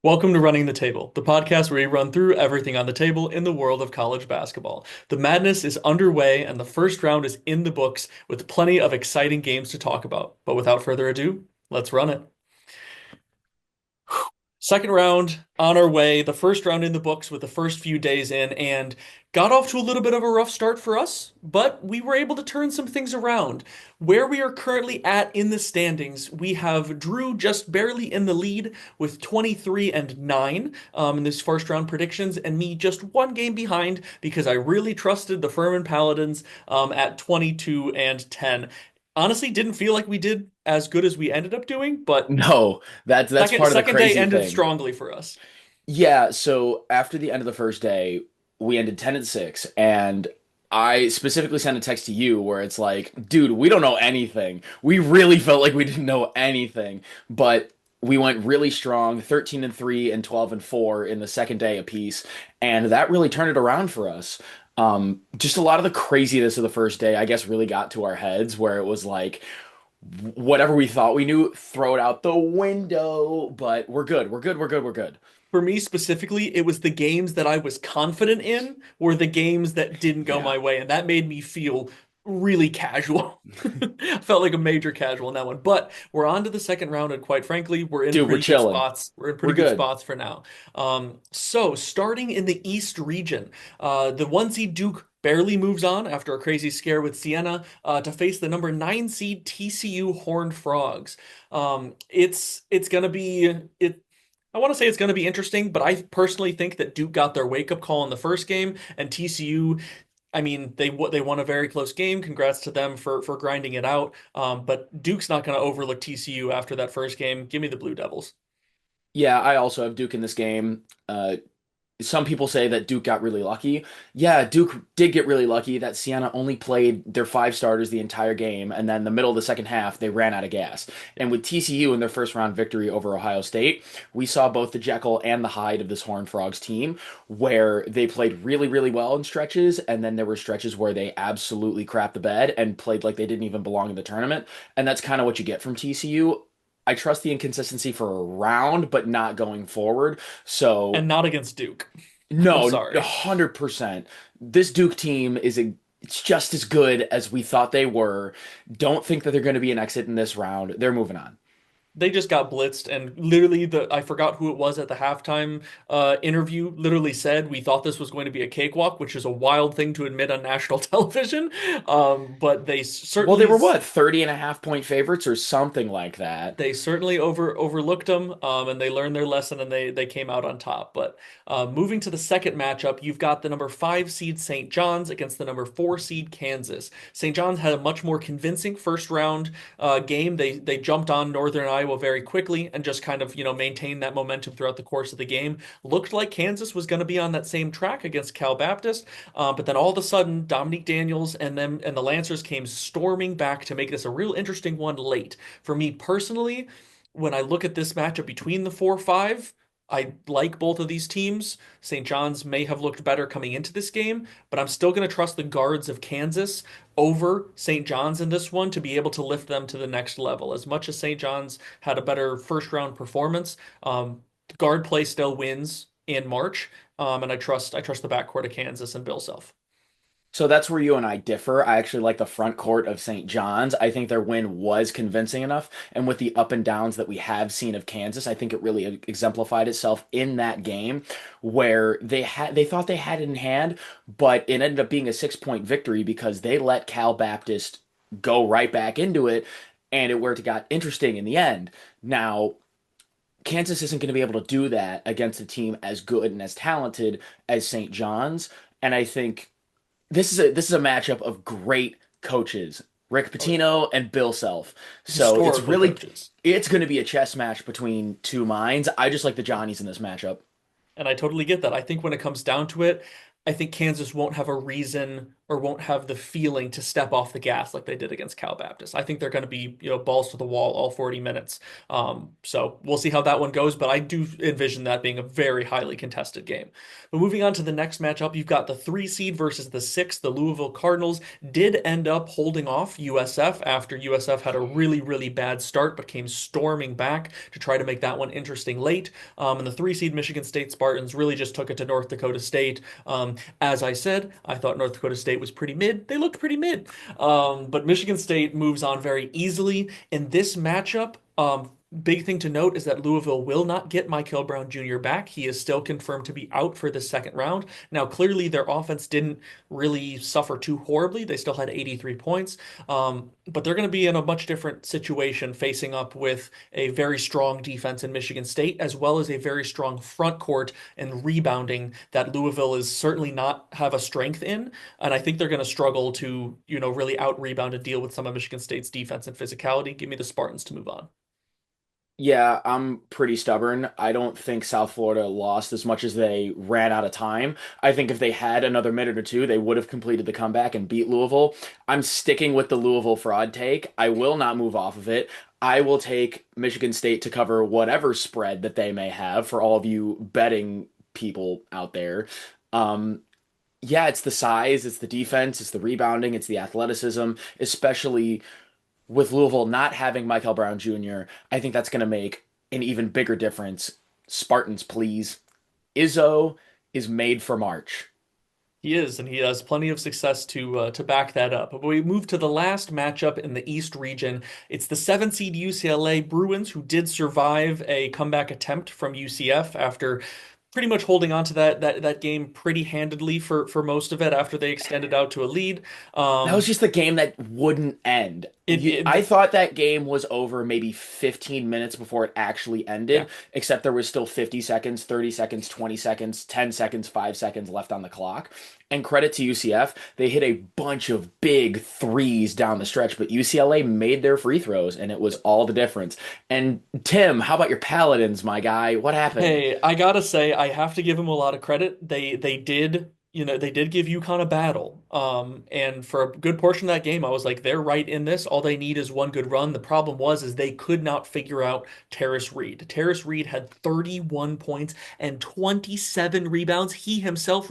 Welcome to Running the Table, the podcast where we run through everything on the table in the world of college basketball. The madness is underway and the first round is in the books with plenty of exciting games to talk about. But without further ado, let's run it. Second round on our way, the first round in the books with the first few days in, and got off to a little bit of a rough start for us, but we were able to turn some things around. Where we are currently at in the standings, we have Drew just barely in the lead with 23 and 9 in this first round predictions, and me just one game behind because I really trusted the Furman Paladins at 22 and 10. Honestly, didn't feel like we did as good as we ended up doing, but No, that's second part of the second day crazy ended thing. strongly for us. Yeah, so after the end of the first day, we ended 10 and 6, and I specifically sent a text to you where it's like, dude, we don't know anything. We really felt like we didn't know anything, but we went really strong, 13 and 3 and 12 and 4 in the second day apiece, and that really turned it around for us. Just a lot of the craziness of the first day, I guess, really got to our heads where it was like, whatever we thought we knew, throw it out the window. But we're good. We're good. We're good. We're good. For me specifically, it was the games that I was confident in were the games that didn't go Yeah. my way, and that made me feel really casual. I felt like a major casual in that one. But we're on to the second round, and quite frankly, we're in Dude, we're pretty good chilling. spots. We're in We're pretty good good. spots for now. So starting in the East region, the one seed Duke barely moves on after a crazy scare with Siena to face the number nine seed TCU Horned Frogs. It's gonna be it. I want to say it's going to be interesting, but I personally think that Duke got their wake-up call in the first game, and TCU, I mean, they won a very close game. Congrats to them for grinding it out. But Duke's not going to overlook TCU after that first game. Give me the Blue Devils. Yeah, I also have Duke in this game. Some people say that Duke got really lucky. Yeah, Duke did get really lucky that Siena only played their five starters the entire game, and then the middle of the second half, they ran out of gas. Yeah. And with TCU in their first round victory over Ohio State, we saw both the Jekyll and the Hyde of this Horned Frogs team, where they played really, really well in stretches, and then there were stretches where they absolutely crapped the bed and played like they didn't even belong in the tournament. And that's kind of what you get from TCU. I trust the inconsistency for a round, but not going forward. So And not against Duke. I'm no, sorry. 100%. This Duke team it's just as good as we thought they were. Don't think that they're going to be an exit in this round. They're moving on. They just got blitzed, and literally the I forgot who it was at the halftime interview literally said we thought this was going to be a cakewalk, which is a wild thing to admit on national television. But Well, they were what, 30.5 point favorites or something like that. they certainly overlooked them, and they learned their lesson, and they came out on top. But moving to the second matchup, you've got the number five seed St. John's against the number four seed Kansas. St. John's had a much more convincing first round game. They jumped on Northern Iowa very quickly and just kind of maintained that momentum throughout the course of the game. Looked like Kansas was going to be on that same track against Cal Baptist, but then all of a sudden Dominique Daniels and the Lancers came storming back to make this a real interesting one late. For me personally, when I look at this matchup between the 4-5, I like both of these teams. St. John's may have looked better coming into this game, but I'm still going to trust the guards of Kansas over St. John's in this one to be able to lift them to the next level. As much as St. John's had a better first round performance, guard play still wins in March, and I trust the backcourt of Kansas and Bill Self. So that's where you and I differ. I actually like the front court of St. John's. I think their win was convincing enough. And with the up and downs that we have seen of Kansas, I think it really exemplified itself in that game where they thought they had it in hand, but it ended up being a 6 point victory because they let Cal Baptist go right back into it and where it got interesting in the end. Now, Kansas isn't going to be able to do that against a team as good and as talented as St. John's. And I think this is a matchup of great coaches, Rick Oh yeah, Pitino and Bill Self. So historical coaches. it's going to be a chess match between two minds. I just like the Johnnies in this matchup. And I totally get that. I think when it comes down to it, I think Kansas won't have a reason or won't have the feeling to step off the gas like they did against Cal Baptist. I think they're going to be, balls to the wall all 40 minutes. So we'll see how that one goes, but I do envision that being a very highly contested game. But moving on to the next matchup, you've got the 3 seed versus the 6. The Louisville Cardinals did end up holding off USF after USF had a really, really bad start, but came storming back to try to make that one interesting late. And the 3 seed Michigan State Spartans really just took it to North Dakota State. As I said, I thought North Dakota State was pretty mid. They looked pretty mid. But Michigan State moves on very easily. In this matchup, big thing to note is that Louisville will not get Michael Brown Jr. back. He is still confirmed to be out for the second round. Now, clearly, their offense didn't really suffer too horribly. They still had 83 points. But they're going to be in a much different situation facing up with a very strong defense in Michigan State, as well as a very strong front court and rebounding that Louisville is certainly not have a strength in. And I think they're going to struggle to, really out rebound and deal with some of Michigan State's defense and physicality. Give me the Spartans to move on. Yeah, I'm pretty stubborn. I don't think South Florida lost as much as they ran out of time. I think if they had another minute or two, they would have completed the comeback and beat Louisville. I'm sticking with the Louisville fraud take. I will not move off of it. I will take Michigan State to cover whatever spread that they may have for all of you betting people out there. Um, yeah, it's the size, it's the defense, it's the rebounding, it's the athleticism, especially with Louisville not having Michael Brown Jr., I think that's going to make an even bigger difference. Spartans, please. Izzo is made for March. He is, and he has plenty of success to back that up. But we move to the last matchup in the East region. It's the 7 seed UCLA Bruins, who did survive a comeback attempt from UCF after pretty much holding on to that game pretty handedly for most of it after they extended out to a lead. That was Um, just the game that wouldn't end. it, I it thought that game was over maybe 15 minutes before it actually yeah. ended, except there was still 50 seconds, 30 seconds, 20 seconds, 10 seconds, 5 seconds left on the clock. And credit to UCF, they hit a bunch of big threes down the stretch, but UCLA made their free throws, and it was all the difference. And Tim, how about your Paladins, my guy? What happened? Hey, I gotta say, I have to give them a lot of credit. They did, they did give UConn a battle. And for a good portion of that game, I was like, they're right in this. All they need is one good run. The problem is they could not figure out Terrace Reed. Terrace Reed had 31 points and 27 rebounds. He himself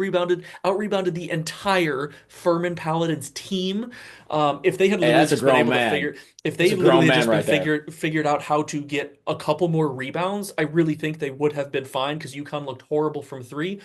out rebounded the entire Furman Paladins team. If they had Hey, literally that's a just been grown able to man. if That's they a literally grown had man just been right there. figured out how to get a couple more rebounds, I really think they would have been fine because UConn looked horrible from three.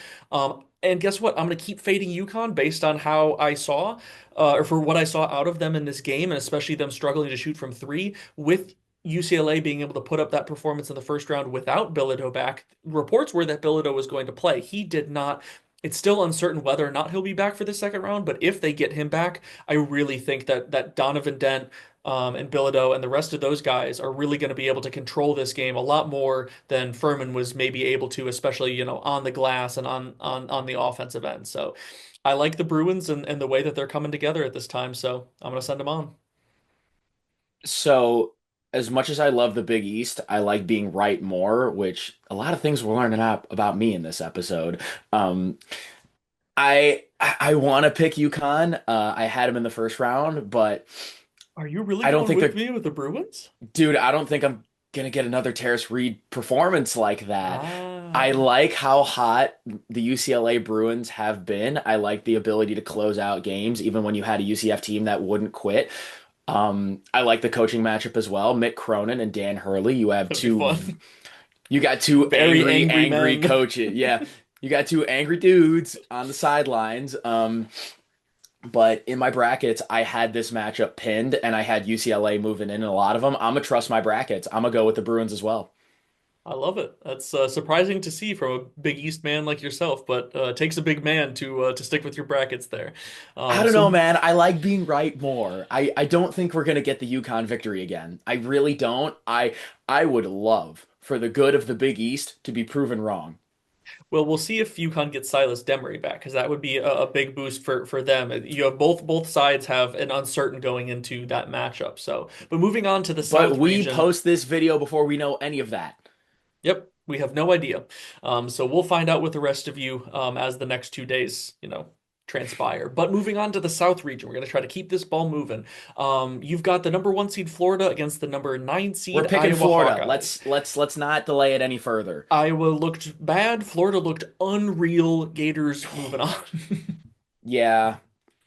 And guess what? I'm going to keep fading UConn based on how I saw, or for what I saw out of them in this game, and especially them struggling to shoot from three with UCLA being able to put up that performance in the first round without Bilodeau back. Reports were that Bilodeau was going to play. He did not. It's still uncertain whether or not he'll be back for the second round, but if they get him back, I really think that Donovan Dent, and Bilodeau and the rest of those guys are really going to be able to control this game a lot more than Furman was maybe able to, especially, on the glass and on the offensive end. So I like the Bruins and the way that they're coming together at this time. So I'm going to send them on. So, as much as I love the Big East, I like being right more, which a lot of things we're learning out about me in this episode. Um, I want to pick UConn. I had them in the first round, but Are you really I don't going think with they're, me with the Bruins? dude, I don't think I'm gonna get another Terrace Reed performance like that. I Ah, like how hot the UCLA Bruins have been. I like the ability to close out games, even when you had a UCF team that wouldn't quit. I like the coaching matchup as well. Mick Cronin and Dan Hurley. that'd be fun. You got two Very angry angry men. coaches. Yeah, you got two angry dudes on the sidelines. But in my brackets, I had this matchup pinned, and I had UCLA moving in a lot of them. I'm gonna trust my brackets. I'm gonna go with the Bruins as well. I love it. That's surprising to see from a Big East man like yourself, but it takes a big man to stick with your brackets there. I don't know, So man. I like being right more. I don't think we're gonna get the UConn victory again. I really don't. I would love for the good of the Big East to be proven wrong. well, we'll see if UConn gets Silas Demery back because that would be a big boost for them. You have both sides have an uncertain going into that matchup. So, but moving on to the But South we region. post this video before we know any of that. Yep. We have no idea. So we'll find out with the rest of you as the next 2 days, transpire. But moving on to the South region, we're going to try to keep this ball moving. You've got the number 1 seed Florida against the number 9 We're seed picking Iowa Florida. Hawkeyes. Let's not delay it any further. Iowa looked bad. Florida looked unreal. Gators moving on. Yeah.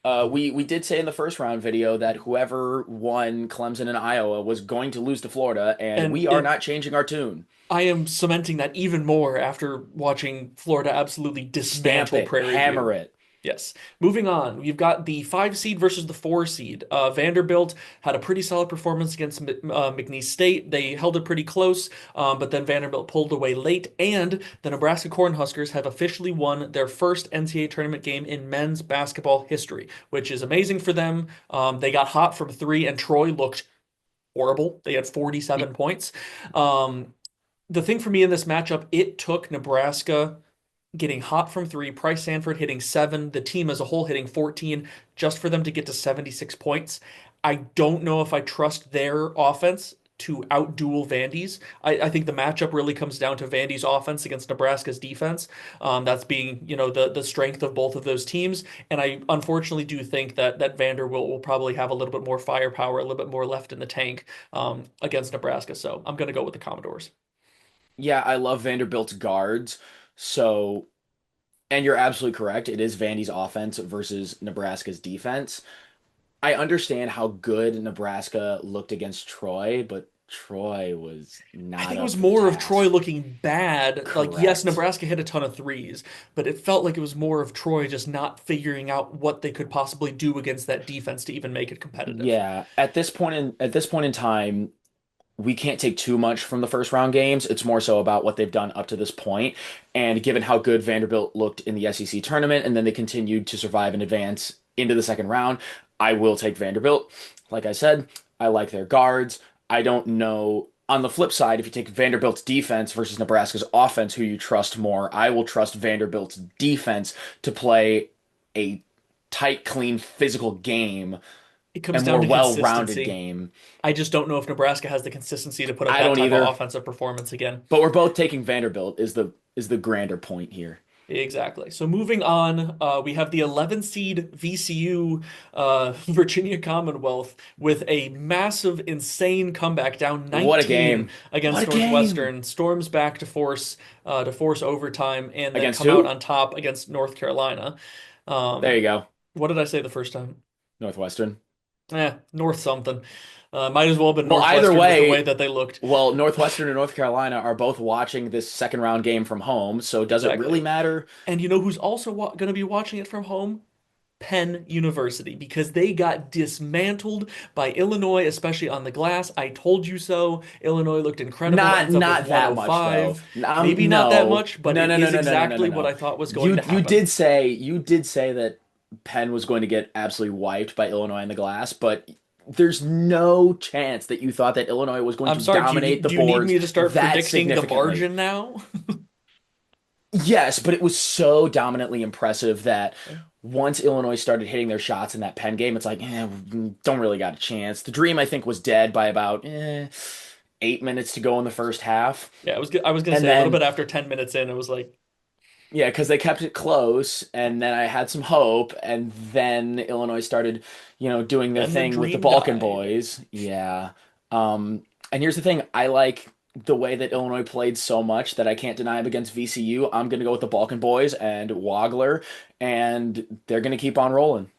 We did say in the first round video that whoever won Clemson and Iowa was going to lose to Florida, and And we are it not changing our tune. I am cementing that even more after watching Florida absolutely Stamp dismantle it, Prairie hammer View. it. Yes. Moving on, we've got the 5 seed versus the 4 seed. Vanderbilt had a pretty solid performance against McNeese State. They held it pretty close, but then Vanderbilt pulled away late, and the Nebraska Cornhuskers have officially won their first NCAA tournament game in men's basketball history, which is amazing for them. They got hot from three, and Troy looked horrible. They had 47 points. The thing for me in this matchup, it took Nebraska getting hot from three, Price Sanford hitting seven, the team as a whole hitting 14, just for them to get to 76 points. I don't know if I trust their offense to outduel Vandy's. I think the matchup really comes down to Vandy's offense against Nebraska's defense. That's being, the strength of both of those teams. And I unfortunately do think that Vanderbilt will probably have a little bit more firepower, a little bit more left in the tank against Nebraska. So I'm going to go with the Commodores. Yeah, I love Vanderbilt's guards. So, and you're absolutely correct. It is Vandy's offense versus Nebraska's defense. I understand how good Nebraska looked against Troy, but Troy was I not think it was up for the more of Troy task. looking bad. Like, yes, Correct. Nebraska hit a ton of threes, but it felt like it was more of Troy just not figuring out what they could possibly do against that defense to even make it competitive. Yeah, at this point in time, we can't take too much from the first round games. It's more so about what they've done up to this point. And given how good Vanderbilt looked in the SEC tournament, and then they continued to survive and advance into the second round, I will take Vanderbilt. Like I said, I like their guards. I don't know. On the flip side, if you take Vanderbilt's defense versus Nebraska's offense, who you trust more, I will trust Vanderbilt's defense to play a tight, clean, physical game, It a comes down more to well-rounded consistency. game. I just don't know if Nebraska has the consistency to put up I that don't type of either. offensive performance again. But we're both taking Vanderbilt is the grander point here. Exactly. So moving on, we have the 11 seed VCU Virginia Commonwealth with a massive, insane comeback down What a 19 game. What a against game. Northwestern, storms back to force overtime, and then Against come out who? on top against North Carolina. There Um, you go. what did I say the first time? Northwestern. North something. Might as well have been Well, either Northwestern with the way way, that they looked. well, Northwestern and North Carolina are both watching this second round game from home, so does it really Exactly. matter? And you know who's also going to be watching it from home? Penn University, because they got dismantled by Illinois, especially on the glass. I told you so. Illinois looked incredible, Not ends up with not that much though. 105. Maybe not that No. much, but No, it no, no, is no, no, no, no, no, exactly what no. I thought was going You to you happen. did say you did say that Penn was going to get absolutely wiped by Illinois in the glass, but there's no chance that you thought that Illinois was going I'm to sorry, do you dominate need the do you need boards me to start that predicting the significantly. margin now? Yes, but it was so dominantly impressive that once Illinois started hitting their shots in that Penn game, it's like, don't really got a chance. The dream, I think, was dead by about 8 minutes to go in the first half. Yeah, I was gonna And say a little then, bit after 10 minutes in, it was like, yeah, because they kept it close, and then I had some hope, and then Illinois started, doing their then the thing with the dream Balkan died. boys. Yeah. And here's the thing, I like the way that Illinois played so much that I can't deny them against VCU. I'm gonna go with the Balkan boys and Wagler, and they're gonna keep on rolling.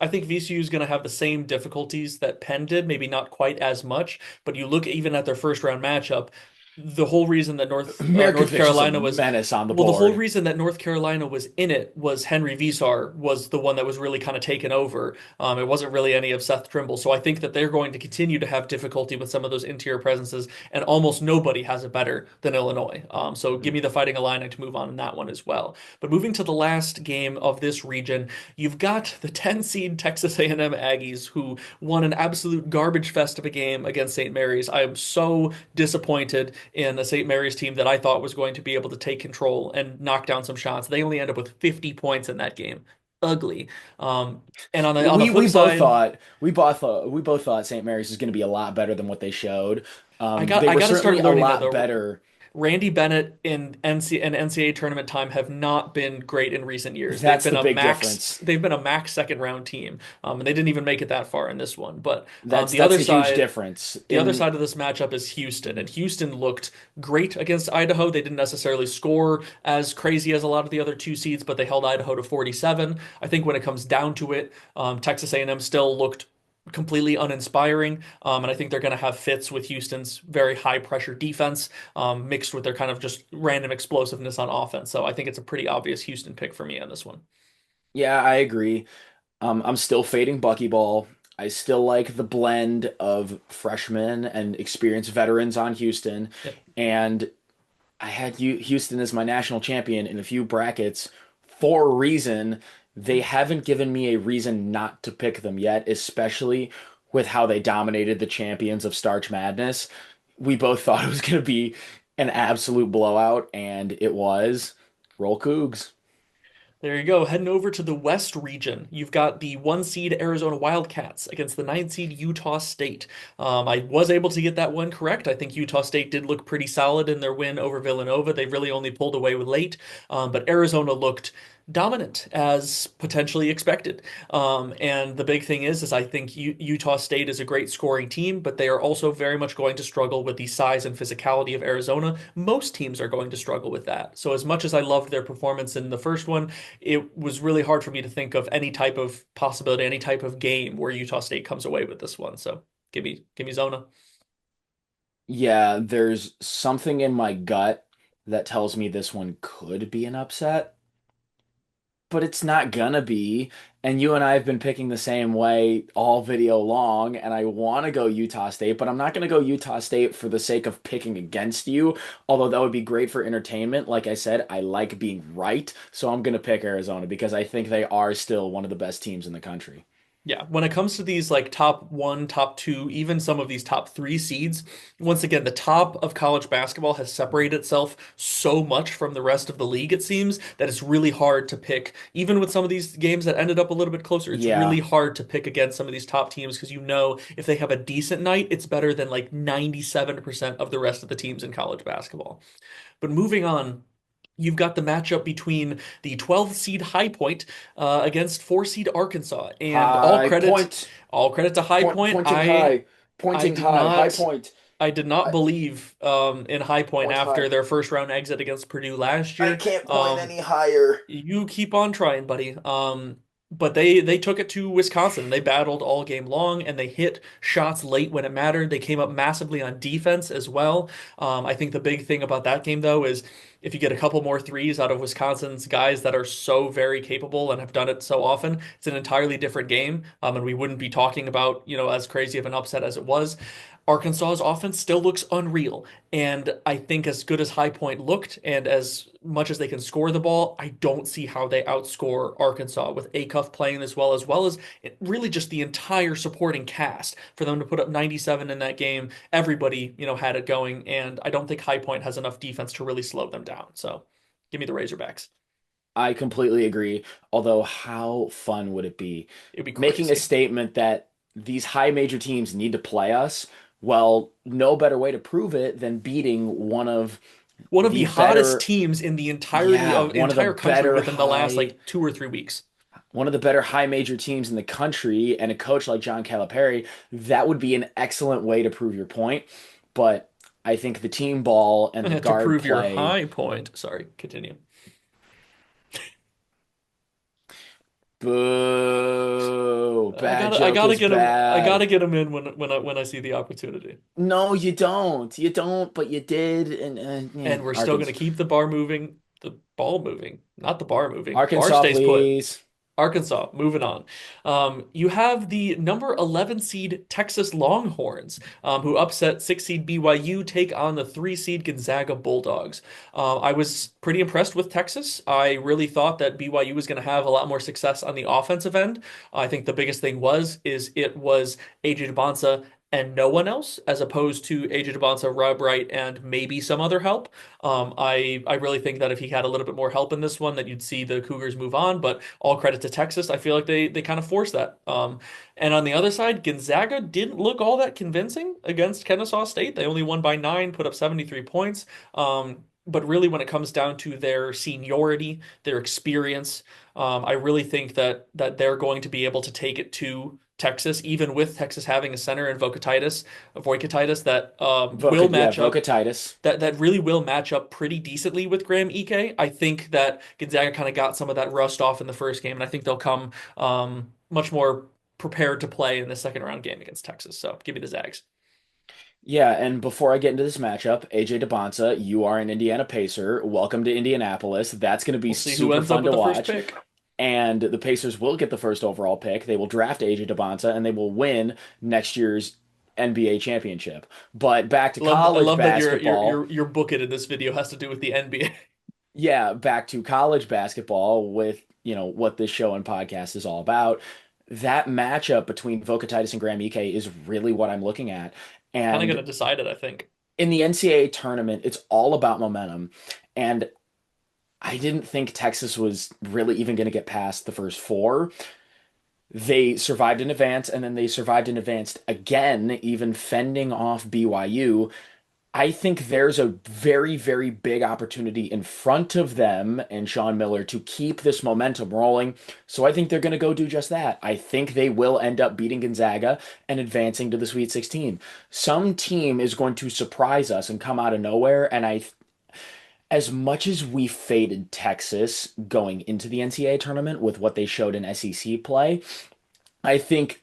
I think VCU is going to have the same difficulties that Penn did, maybe not quite as much, but you look even at their first round matchup, the whole reason that North Mirkovic is a Carolina was menace on the well, the whole board. reason that North Carolina was in it was Henry Visar was the one that was really kind of taken over. It wasn't really any of Seth Trimble, so I think that they're going to continue to have difficulty with some of those interior presences, and almost nobody has it better than Illinois. So give me the Fighting Illini to move on in that one as well. But moving to the last game of this region, you've got the 10 seed Texas A&M Aggies who won an absolute garbage fest of a game against St. Mary's. I am so disappointed in a St. Mary's team that I thought was going to be able to take control and knock down some shots. They only end up with 50 points in that game. Ugly. Um, and on the We flip we both side, thought we both thought St. Mary's is going to be a lot better than what they showed. I got They I were got to certainly start a learning that lot the better. Randy Bennett and NCAA tournament time have not been great in recent years. That's the big difference. They've been a max second round team, and they didn't even make it that far in this one. But That's a huge difference. the other In side of this matchup is Houston, and Houston looked great against Idaho. They didn't necessarily score as crazy as a lot of the other two seeds, but they held Idaho to 47. I think when it comes down to it, Texas A&M still looked completely uninspiring. And I think they're going to have fits with Houston's very high pressure defense, mixed with their kind of just random explosiveness on offense. So I think it's a pretty obvious Houston pick for me on this one. Yeah, I agree. I'm still fading Buckyball. I still like the blend of freshmen and experienced veterans on Houston. Yep. And I had Houston as my national champion in a few brackets for a reason. They haven't given me a reason not to pick them yet, especially with how they dominated the champions of Starch Madness. We both thought it was going to be an absolute blowout, and it was. Roll Cougs. There you go. Heading over to the West region, you've got the one seed Arizona Wildcats against the nine seed Utah State. I was able to get that one correct. I think Utah State did look pretty solid in their win over Villanova. They really only pulled away with late, but Arizona looked dominant as potentially expected. And the big thing is I think Utah State is a great scoring team, but they are also very much going to struggle with the size and physicality of Arizona. Most teams are going to struggle with that. So as much as I loved their performance in the first one, it was really hard for me to think of any type of possibility, any type of game where Utah State comes away with this one. So give me Zona. Yeah, there's something in my gut that tells me this one could be an upset, but it's not gonna be. And you and I have been picking the same way all video long, and I want to go Utah State, but I'm not gonna go Utah State for the sake of picking against you, although that would be great for entertainment. Like I said, I like being right, so I'm gonna pick Arizona because I think they are still one of the best teams in the country. Yeah, when it comes to these like top one, top two, even some of these top three seeds, once again, the top of college basketball has separated itself so much from the rest of the league, it seems, that it's really hard to pick. Even with some of these games that ended up a little bit closer, it's really Yeah, hard to pick against some of these top teams because you know if they have a decent night, it's better than like 97% of the rest of the teams in college basketball. But moving on, you've got the matchup between the 12th seed High Point against 4 seed Arkansas, and high point, all credit to High Point. pointing high, I pointing did high, high not point. I did not I believe in High Point point after high. their first round exit against Purdue last I year. can't point any higher. You keep on trying, buddy. But they took it to Wisconsin. They battled all game long and they hit shots late when it mattered. They came up massively on defense as well. I think the big thing about that game though is if you get a couple more threes out of Wisconsin's guys that are so very capable and have done it so often, it's an entirely different game. And we wouldn't be talking about, as crazy of an upset as it was. Arkansas's offense still looks unreal. And I think as good as High Point looked and as much as they can score the ball, I don't see how they outscore Arkansas with Acuff playing as well as really just the entire supporting cast for them to put up 97 in that game. Everybody, had it going, and I don't think High Point has enough defense to really slow them down. So give me the Razorbacks. I completely agree. Although, how fun would it be It'd be making a crazy. statement that these high major teams need to play us? Well, no better way to prove it than beating one of One of the the hottest better, teams in the entirety yeah, of one of the entire country better within the last high, like 2 or 3 weeks. one of the better high major teams in the country, and a coach like John Calipari. That would be an excellent way to prove your point. But I think the team ball and the To guard prove your play. high point. Sorry, continue. Boo! Bad I joke gotta is get him. I bad. gotta get him in when I see the opportunity. No, you don't. You don't, but you did. And yeah, And we're still gonna Arkansas, keep the ball moving, not the bar moving. Bar Arkansas, stays put. please. Arkansas, moving on. You have the number 11 seed Texas Longhorns, who upset 6 seed BYU, take on the 3 seed Gonzaga Bulldogs. I was pretty impressed with Texas. I really thought that BYU was going to have a lot more success on the offensive end. I think the biggest thing was it was AJ Debonsa and no one else, as opposed to AJ Debonsa, Rob Wright, and maybe some other help. I really think that if he had a little bit more help in this one, that you'd see the Cougars move on. But all credit to Texas. I feel like they kind of forced that. And on the other side, Gonzaga didn't look all that convincing against Kennesaw State. They only won by 9, put up 73 points. But really, when it comes down to their seniority, their experience, I really think that they're going to be able to take it to Texas, even with Texas having a center in Voikatitis that will Yeah, match up Vocatitis. that really will match up pretty decently with Graham Ike. I think that Gonzaga kind of got some of that rust off in the first game, and I think they'll come much more prepared to play in the second round game against Texas. So give me the Zags. Yeah, and before I get into this matchup, AJ Debonsa, you are an Indiana Pacer. Welcome to Indianapolis. That's going to be We'll see who super ends up fun with to the first watch. pick. And the Pacers will get the first overall pick. They will draft AJ Debonsa and they will win next year's NBA championship. But back to I college love that basketball. your book it in this video has to do with the NBA. Yeah, back to college basketball with, what this show and podcast is all about. That matchup between Vocatitis and Graham Ike is really what I'm looking at. Kind of And gonna decide it, I think. in the NCAA tournament, it's all about momentum. And I didn't think Texas was really even going to get past the first four. They survived in advance, and then they survived in advance again, even fending off BYU. I think there's a very, very big opportunity in front of them and Sean Miller to keep this momentum rolling. So I think they're going to go do just that. I think they will end up beating Gonzaga and advancing to the Sweet 16. Some team is going to surprise us and come out of nowhere. And as much as we faded Texas going into the NCAA tournament with what they showed in SEC play, I think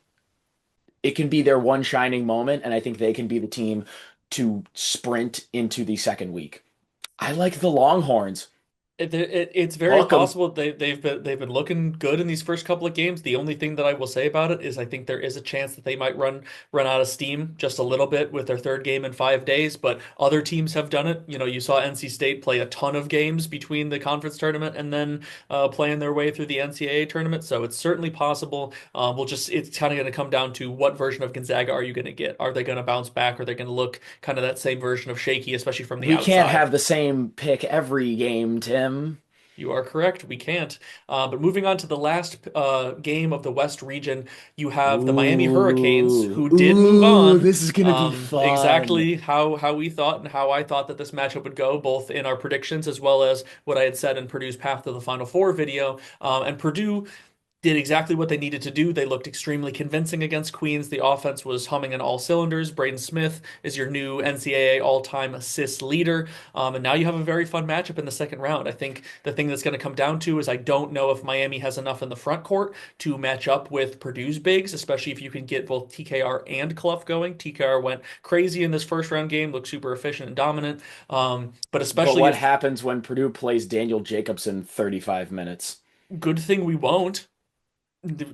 it can be their one shining moment, and I think they can be the team to sprint into the second week. I like the Longhorns. It's very Hook 'em. possible they've been looking good in these first couple of games. The only thing that I will say about it is I think there is a chance that they might run out of steam just a little bit with their third game in 5 days. But other teams have done it. You know, you saw NC State play a ton of games between the conference tournament and then playing their way through the NCAA tournament. So it's certainly possible. It's kind of going to come down to what version of Gonzaga are you going to get? Are they going to bounce back? Or are they going to look kind of that same version of shaky, especially from the We can't outside? have the same pick every game, Tim. You are correct. We can't. But moving on to the last game of the West region, you have the Miami Hurricanes, Ooh, who did move ooh, on. this is gonna be fun. Exactly how we thought and how I thought that this matchup would go, both in our predictions as well as what I had said in Purdue's Path to the Final Four video. And Purdue did exactly what they needed to do. They looked extremely convincing against Queens. The offense was humming on all cylinders. Braden Smith is your new NCAA all-time assist leader. And now you have a very fun matchup in the second round. I think the thing that's going to come down to is I don't know if Miami has enough in the front court to match up with Purdue's bigs, especially if you can get both TKR and Clough going. TKR went crazy in this first round game, looked super efficient and dominant. But But especially what if happens when Purdue plays Daniel Jacobson 35 minutes? good thing we won't.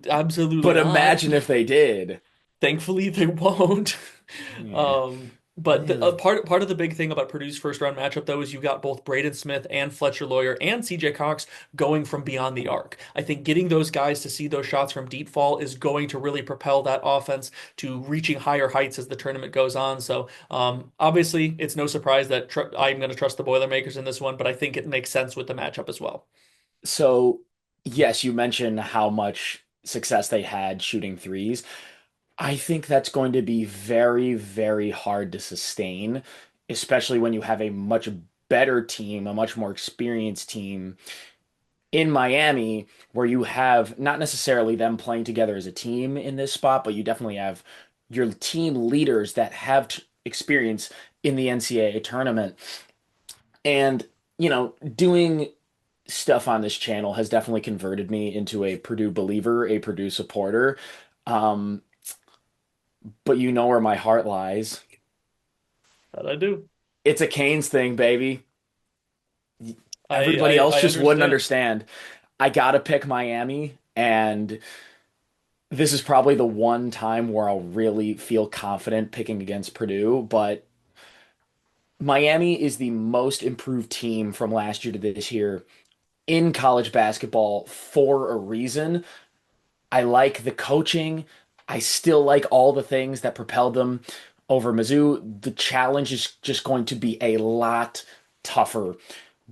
Absolutely But not. imagine if they did. Thankfully, they won't. Yeah. But Yeah. part of the big thing about Purdue's first round matchup, though, is you got both Braden Smith and Fletcher Lawyer and CJ Cox going from beyond the arc. I think getting those guys to see those shots from deep fall is going to really propel that offense to reaching higher heights as the tournament goes on. So, obviously, it's no surprise that I'm going to trust the Boilermakers in this one, but I think it makes sense with the matchup as well. So, yes, you mentioned how much success they had shooting threes. I think that's going to be very, very hard to sustain, especially when you have a much better team, a much more experienced team in Miami, where you have not necessarily them playing together as a team in this spot, but you definitely have your team leaders that have experience in the NCAA tournament. And, doing stuff on this channel has definitely converted me into a Purdue believer, a Purdue supporter. Um, but you know where my heart lies. That I do. It's a Canes thing, baby. Everybody else I just wouldn't understand. understand. I gotta pick Miami, and this is probably the one time where I'll really feel confident picking against Purdue, but Miami is the most improved team from last year to this year in college basketball for a reason. I like the coaching. I still like all the things that propelled them over Mizzou. The challenge is just going to be a lot tougher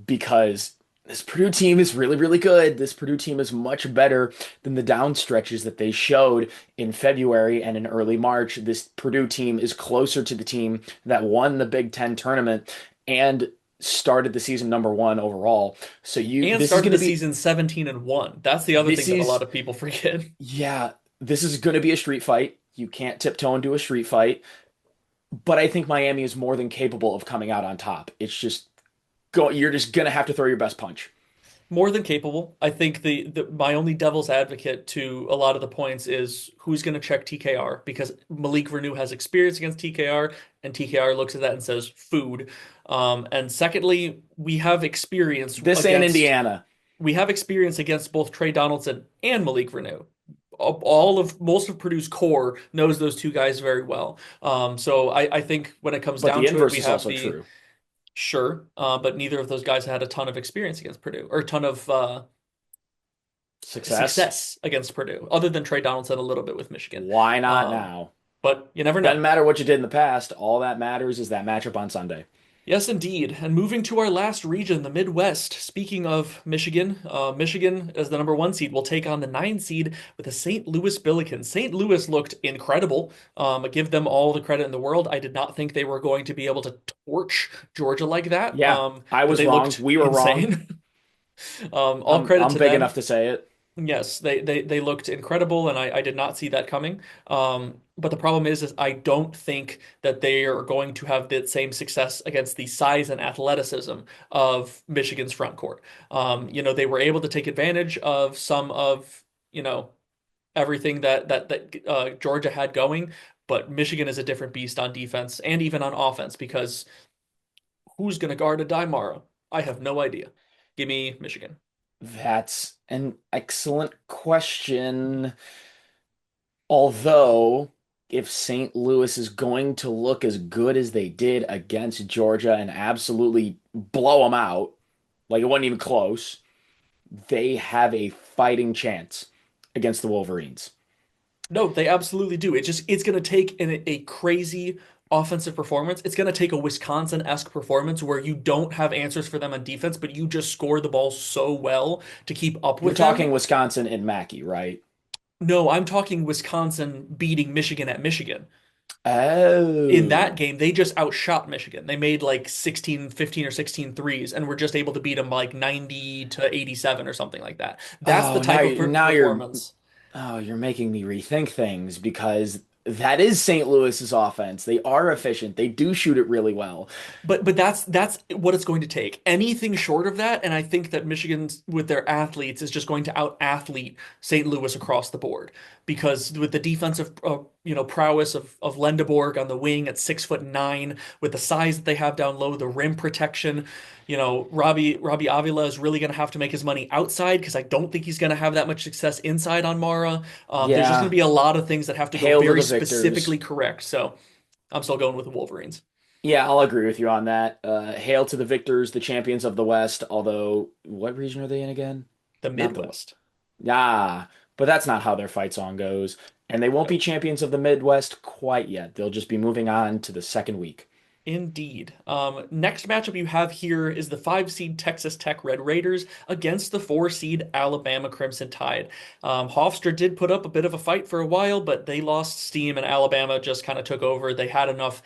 because this Purdue team is really, really good. This Purdue team is much better than the down stretches that they showed in February and in early March. This Purdue team is closer to the team that won the Big Ten tournament and started the season number one overall. So And this is started going to the be, season 17-1. That's the other thing this that a lot is, of people forget. yeah, this is going to be a street fight. You can't tiptoe into a street fight, but I think Miami is more than capable of coming out on top. It's just you're just going to have to throw your best punch. More than capable. I think the my only devil's advocate to a lot of the points is who's going to check TKR because Malik Renew has experience against TKR and TKR looks at that and says food. And secondly, This and Indiana. we have experience against both Trey Donaldson and Malik Renew. All of most of Purdue's core knows those two guys very well. So I think when it comes But down the to it, inverse we is have also the true. sure, but neither of those guys had a ton of experience against Purdue or a ton of Success. success against Purdue, other than Trey Donaldson a little bit with Michigan. Why not Um, now? but you never Doesn't know. matter what you did in the past. All that matters is that matchup on Sunday. Yes, indeed. And moving to our last region, the Midwest. Speaking of Michigan, Michigan as the number one seed will take on the nine seed with the St. Louis Billikens. St. Louis looked incredible. I give them all the credit in the world. I did not think they were going to be able to torch Georgia like that, Yeah, I but was they wrong. looked We were wrong. insane. All credit I'm to big them. enough to say it. Yes, they looked incredible, and I did not see that coming. But the problem is I don't think that they are going to have the same success against the size and athleticism of Michigan's front court. They were able to take advantage of some of, everything that Georgia had going, but Michigan is a different beast on defense and even on offense because who's going to guard a Mara? I have no idea. Give me Michigan. That's an excellent question. Although, if St. Louis is going to look as good as they did against Georgia and absolutely blow them out, like it wasn't even close, they have a fighting chance against the Wolverines. No, they absolutely do. It's going to take a crazy offensive performance. It's going to take a Wisconsin-esque performance where you don't have answers for them on defense, but you just score the ball so well to keep up You're with them. talking Wisconsin and Mackey, right? No, I'm talking Wisconsin beating Michigan at Michigan. In that Oh. game, they just outshot Michigan. They made like 16, 15 or 16 threes and were just able to beat them like 90 to 87 or something like that. That's the Oh, type of now you're performance. oh, you're making me rethink things because that is St. Louis's offense. They are efficient. They do shoot it really well. But that's what it's going to take. Anything short of that, and I think that Michigan with their athletes is just going to out athlete St. Louis across the board because with the defensive prowess of Lendeborg on the wing at 6'9", with the size that they have down low, the rim protection, Robbie Avila is really going to have to make his money outside because I don't think he's going to have that much success inside on Mara. There's just going to Yeah, be a lot of things that have to go hail to very the victors. specifically correct. So I'm still going with the Wolverines. Yeah, I'll agree with you on that. Hail to the victors, the champions of the West. Although, what region are they in again? The Not the Midwest. Ah, but that's not how their fight song goes. And they won't be champions of the Midwest quite yet. They'll just be moving on to the second week. Indeed. Next matchup you have here is the 5 seed Texas Tech Red Raiders against the 4 seed Alabama Crimson Tide. Hofstra did put up a bit of a fight for a while, but they lost steam and Alabama just kind of took over. They had enough,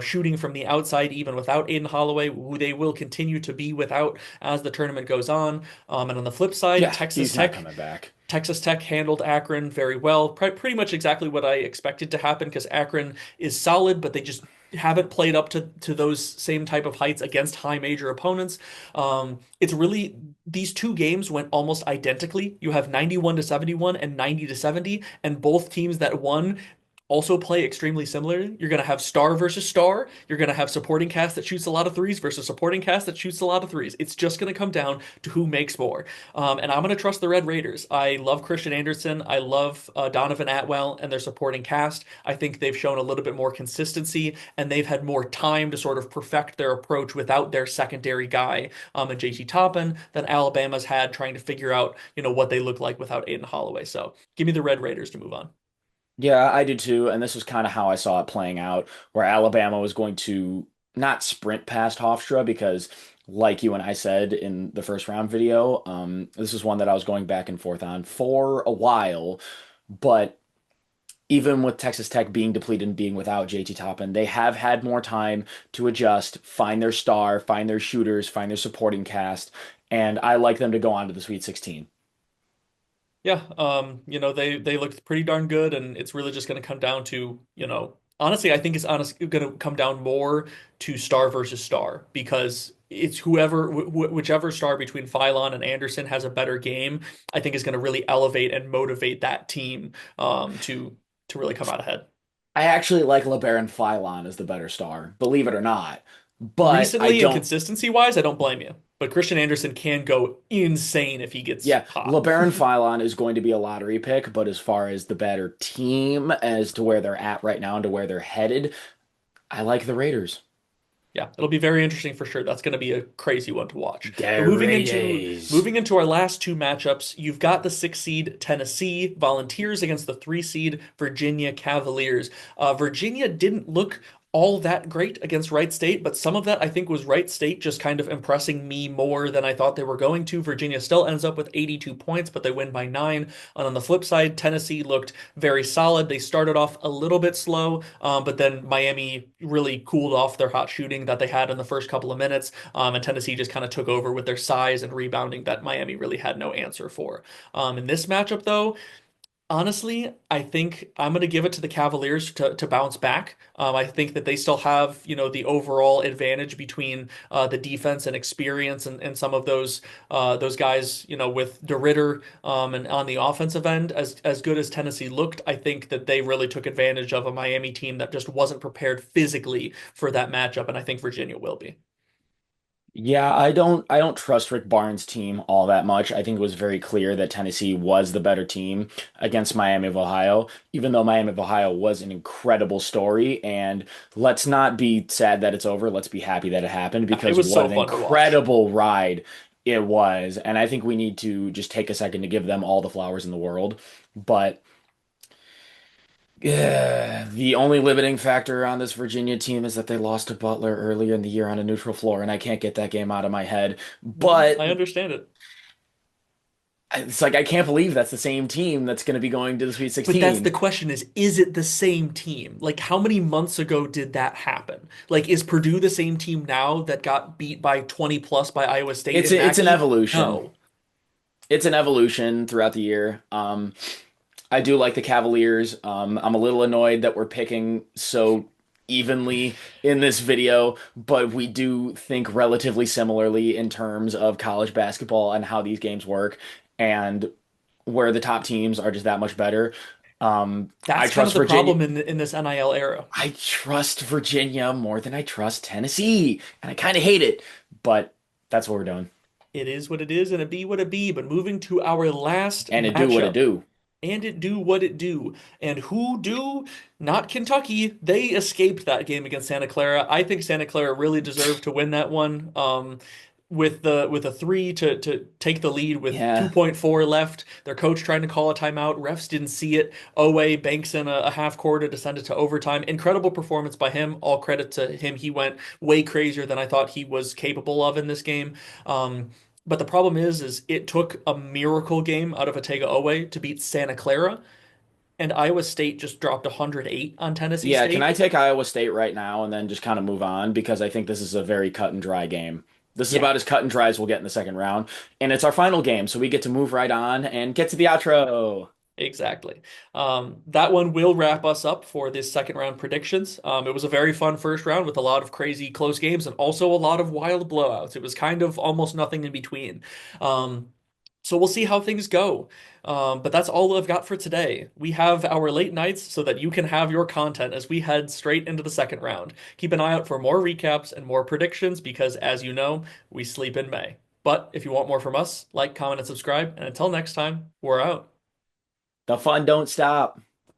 shooting from the outside even without Aiden Holloway, who they will continue to be without as the tournament goes on. And on the flip side, Yeah, he's not coming back. Texas Tech handled Akron very well. Pretty much exactly what I expected to happen because Akron is solid, but they just haven't played up to those same type of heights against high major opponents. It's really these two games went almost identically. You have 91 to 71 and 90 to 70, and both teams that won also play extremely similarly. You're going to have star versus star. You're going to have supporting cast that shoots a lot of threes versus supporting cast that shoots a lot of threes. It's just going to come down to who makes more. And I'm going to trust the Red Raiders. I love Christian Anderson. I love Donovan Atwell and their supporting cast. I think they've shown a little bit more consistency and they've had more time to sort of perfect their approach without their secondary guy, and JT Toppin, than Alabama's had trying to figure out, what they look like without Aiden Holloway. So give me the Red Raiders to move on. Yeah, I do too. And this was kind of how I saw it playing out, where Alabama was going to not sprint past Hofstra because, like you and I said in the first round video, this is one that I was going back and forth on for a while. But even with Texas Tech being depleted and being without JT Toppin, they have had more time to adjust, find their star, find their shooters, find their supporting cast, and I like them to go on to the Sweet 16. Yeah, they looked pretty darn good, and it's really just going to come down to, honestly, I think it's honestly going to come down more to star versus star because it's whichever star between Phylon and Anderson has a better game, I think is going to really elevate and motivate that team to really come out ahead. I actually like LeBaron Philon as the better star, believe it or not. But I Recently and don't, consistency wise, I don't blame you, but Christian Anderson can go insane if he gets yeah, hot. LeBaron Philon is going to be a lottery pick, but as far as the better team as to where they're at right now and to where they're headed, I like the Raiders. Yeah, it'll be very interesting for sure. That's going to be a crazy one to watch. But The moving into Raiders. moving into our last two matchups, you've got the 6 seed Tennessee Volunteers against the 3 seed Virginia Cavaliers. Virginia didn't look all that great against Wright State, but some of that I think was Wright State just kind of impressing me more than I thought they were going to. Virginia still ends up with 82 points, but they win by 9. And on the flip side, Tennessee looked very solid. They started off a little bit slow, but then Miami really cooled off their hot shooting that they had in the first couple of minutes, and Tennessee just kind of took over with their size and rebounding that Miami really had no answer for. In this matchup, though, honestly, I think I'm going to give it to the Cavaliers to bounce back. I think that they still have, the overall advantage between the defense and experience and some of those guys, with DeRidder and on the offensive end, as good as Tennessee looked, I think that they really took advantage of a Miami team that just wasn't prepared physically for that matchup, and I think Virginia will be. Yeah, I don't trust Rick Barnes' team all that much. I think it was very clear that Tennessee was the better team against Miami of Ohio, even though Miami of Ohio was an incredible story. And let's not be sad that it's over. Let's be happy that it happened It because was what so an fun to watch. incredible ride it was. And I think we need to just take a second to give them all the flowers in the world. But yeah, the only limiting factor on this Virginia team is that they lost to Butler earlier in the year on a neutral floor, and I can't get that game out of my head. But I understand it. it's like I can't believe that's the same team that's going to be going to the Sweet But that's the 16. question is it the same team? Like, how many months ago did that happen? Like, is Purdue the same team now that got beat by 20 plus by Iowa State It's in it's an Mackey? evolution. No. It's an evolution throughout the year. I do like the Cavaliers. I'm a little annoyed that we're picking so evenly in this video, but we do think relatively similarly in terms of college basketball and how these games work, and where the top teams are just that much better. I That's kind of trust the Virginia. problem in this NIL era. I trust Virginia more than I trust Tennessee, and I kind of hate it, but that's what we're doing. It is what it is, and it be what it be. But moving to our last And it do what it matchup, do. and it do what it do. And who do? Not Kentucky. They escaped that game against Santa Clara. I think Santa Clara really deserved to win that one. With a three to take the lead with Yeah. 2.4 left. Their coach trying to call a timeout. Refs didn't see it. Owe banks in a half quarter to send it to overtime. Incredible performance by him. All credit to him. He went way crazier than I thought he was capable of in this game. But the problem is it took a miracle game out of Otega Owe to beat Santa Clara, and Iowa State just dropped 108 on Tennessee Yeah, can I State. take Iowa State right now and then just kind of move on because I think this is a very cut and dry game. This is Yeah, about as cut and dry as we'll get in the second round, and it's our final game, so we get to move right on and get to the outro. exactly. That one will wrap us up for this second round predictions. It was a very fun first round with a lot of crazy close games and also a lot of wild blowouts. It was kind of almost nothing in between. Um, So we'll see how things go. But that's all I've got for today. We have our late nights so that you can have your content as we head straight into the second round. Keep an eye out for more recaps and more predictions because, as you know, we sleep in May. But if you want more from us, like, comment, and subscribe. And until next time, we're out. The fun don't stop.